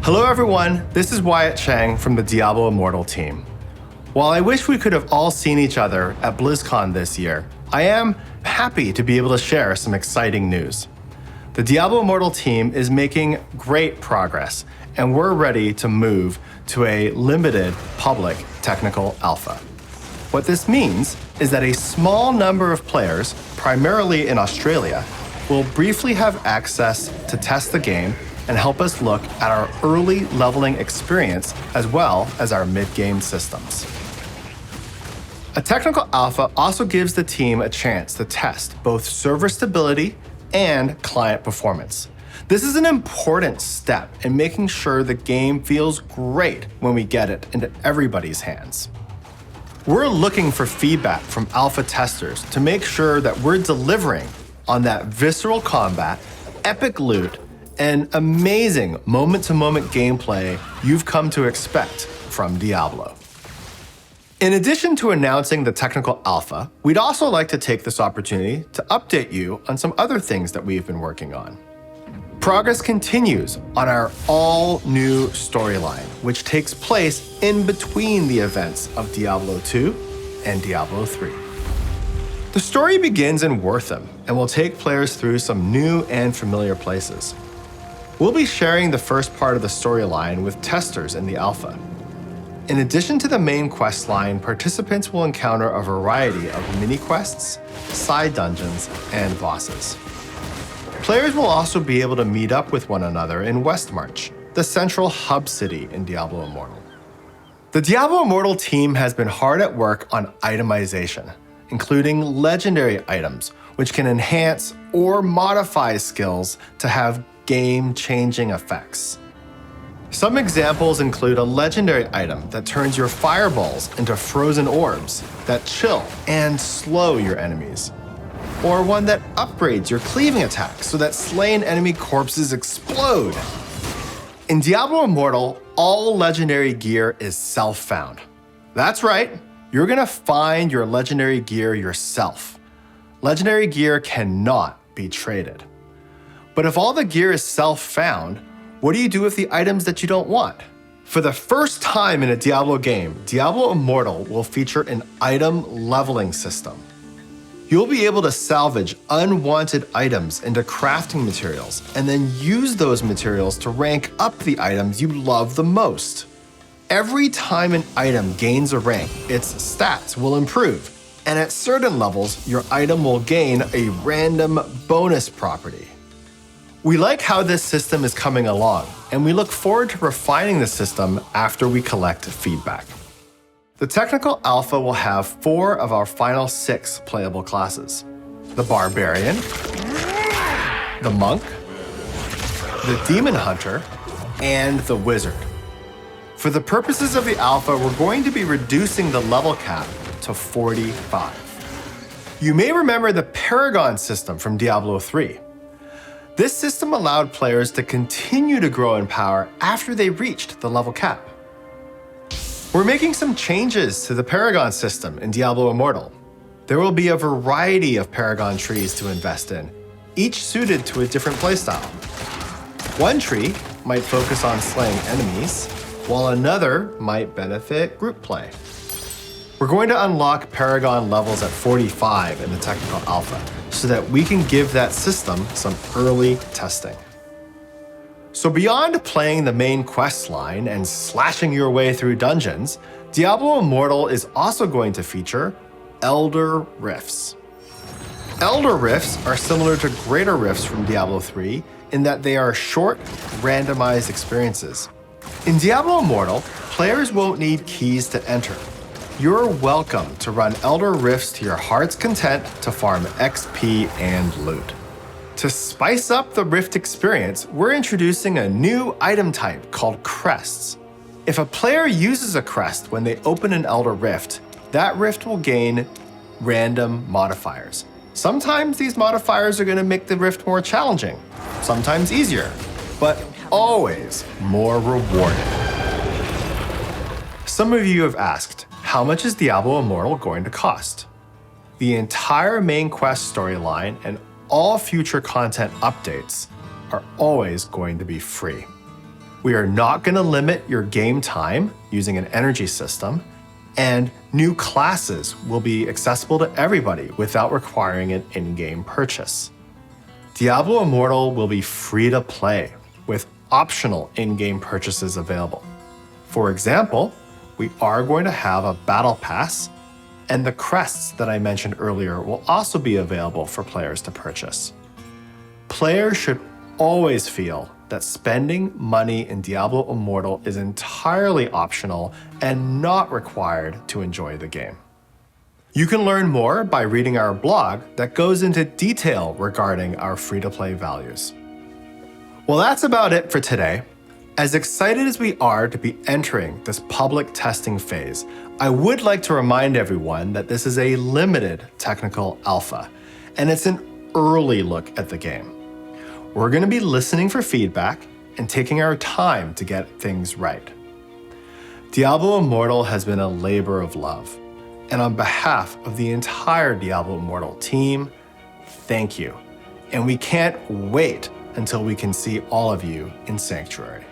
Hello everyone, this is Wyatt Cheng from the Diablo Immortal team. While I wish we could have all seen each other at BlizzCon this year, I am happy to be able to share some exciting news. The Diablo Immortal team is making great progress, and we're ready to move to a limited public technical alpha. What this means is that a small number of players, primarily in Australia, will briefly have access to test the game and help us look at our early leveling experience as well as our mid-game systems. A technical alpha also gives the team a chance to test both server stability and client performance. This is an important step in making sure the game feels great when we get it into everybody's hands. We're looking for feedback from alpha testers to make sure that we're delivering on that visceral combat, epic loot, and amazing moment-to-moment gameplay you've come to expect from Diablo. In addition to announcing the technical alpha, we'd also like to take this opportunity to update you on some other things that we've been working on. Progress continues on our all-new storyline, which takes place in between the events of Diablo 2 and Diablo 3. The story begins in Wortham and will take players through some new and familiar places. We'll be sharing the first part of the storyline with testers in the alpha. In addition to the main quest line, participants will encounter a variety of mini-quests, side dungeons, and bosses. Players will also be able to meet up with one another in Westmarch, the central hub city in Diablo Immortal. The Diablo Immortal team has been hard at work on itemization, including legendary items, which can enhance or modify skills to have game-changing effects. Some examples include a legendary item that turns your fireballs into frozen orbs that chill and slow your enemies, or one that upgrades your cleaving attack so that slain enemy corpses explode. In Diablo Immortal, all legendary gear is self-found. That's right, you're gonna find your legendary gear yourself. Legendary gear cannot be traded. But if all the gear is self-found, what do you do with the items that you don't want? For the first time in a Diablo game, Diablo Immortal will feature an item leveling system. You'll be able to salvage unwanted items into crafting materials and then use those materials to rank up the items you love the most. Every time an item gains a rank, its stats will improve, and at certain levels, your item will gain a random bonus property. We like how this system is coming along, and we look forward to refining the system after we collect feedback. The technical alpha will have 4 of our final 6 playable classes: the Barbarian, the Monk, the Demon Hunter, and the Wizard. For the purposes of the alpha, we're going to be reducing the level cap to 45. You may remember the Paragon system from Diablo 3. This system allowed players to continue to grow in power after they reached the level cap. We're making some changes to the Paragon system in Diablo Immortal. There will be a variety of Paragon trees to invest in, each suited to a different playstyle. One tree might focus on slaying enemies, while another might benefit group play. We're going to unlock Paragon levels at 45 in the technical alpha, so that we can give that system some early testing. So beyond playing the main quest line and slashing your way through dungeons, Diablo Immortal is also going to feature Elder Rifts. Elder Rifts are similar to Greater Rifts from Diablo 3 in that they are short, randomized experiences. In Diablo Immortal, players won't need keys to enter. You're welcome to run Elder Rifts to your heart's content to farm XP and loot. To spice up the Rift experience, we're introducing a new item type called Crests. If a player uses a crest when they open an Elder Rift, that rift will gain random modifiers. Sometimes these modifiers are going to make the rift more challenging, sometimes easier, but always more rewarding. Some of you have asked, how much is Diablo Immortal going to cost? The entire main quest storyline and all future content updates are always going to be free. We are not going to limit your game time using an energy system, and new classes will be accessible to everybody without requiring an in-game purchase. Diablo Immortal will be free to play with optional in-game purchases available. For example, we are going to have a battle pass, and the crests that I mentioned earlier will also be available for players to purchase. Players should always feel that spending money in Diablo Immortal is entirely optional and not required to enjoy the game. You can learn more by reading our blog that goes into detail regarding our free-to-play values. Well, that's about it for today. As excited as we are to be entering this public testing phase, I would like to remind everyone that this is a limited technical alpha, and it's an early look at the game. We're going to be listening for feedback and taking our time to get things right. Diablo Immortal has been a labor of love, and on behalf of the entire Diablo Immortal team, thank you. And we can't wait until we can see all of you in Sanctuary.